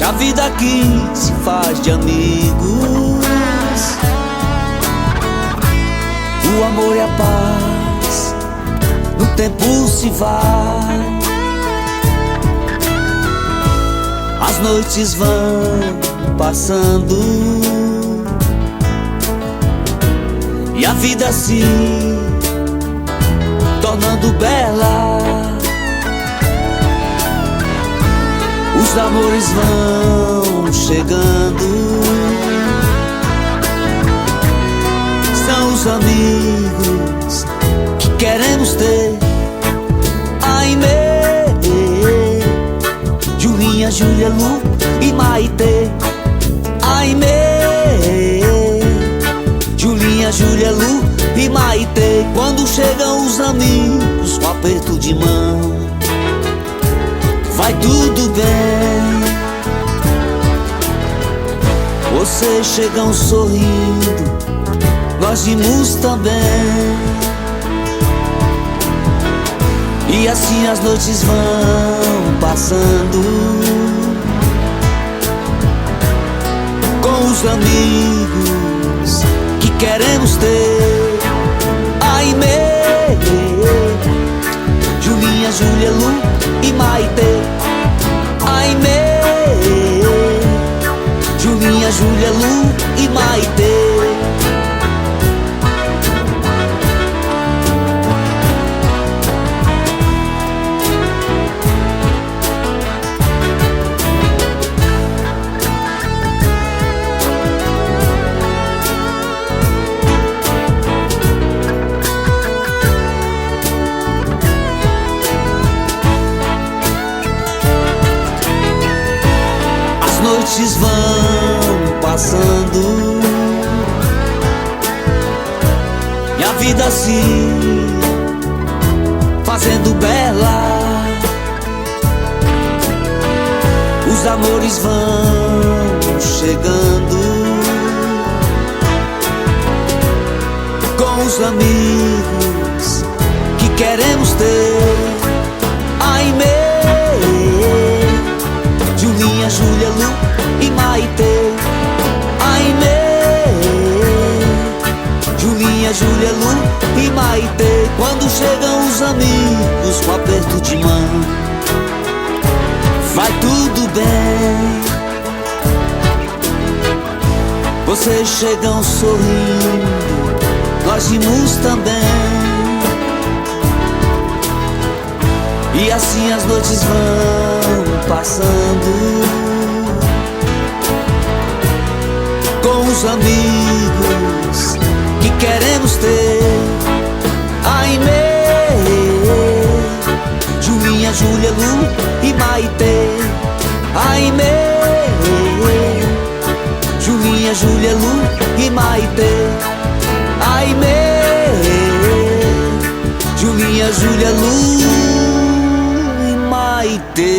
Se a vida aqui se faz de amigos, o amor e a paz no tempo se vai. As noites vão passando e a vida se tornando bela. Os amores vão chegando, são os amigos que queremos ter. Aimee, Julinha, Júlia, Lu e Maitê. Aimee, Julinha, Júlia, Lu e Maitê. Quando chegam os amigos com aperto de mão, vai tudo bem. Vocês chegam sorrindo, nós vimos também. E assim as noites vão passando, com os amigos que queremos ter. Aimee, Julinha, Júlia, Lu e Maitê. Aimee, Julinha, Júlia, Lu e Maitê. As noites vão passando e a vida se fazendo bela. Os amores vão chegando, com os amigos que queremos ter. Aimee, Julinha, Júlia, Lu e Maitê. Aimee, Julinha, Júlia, Lu e Maitê. Quando chegam os amigos com aperto de mão, vai tudo bem. Vocês chegam sorrindo, nós rimos também. E assim as noites vão passando, com os amigos que queremos ter. Aimee, Julinha, Júlia, Lu e Maitê. Aimee, Julinha, Júlia, Lu e Maitê. Aimee, Julinha, Júlia, Lu e Maitê.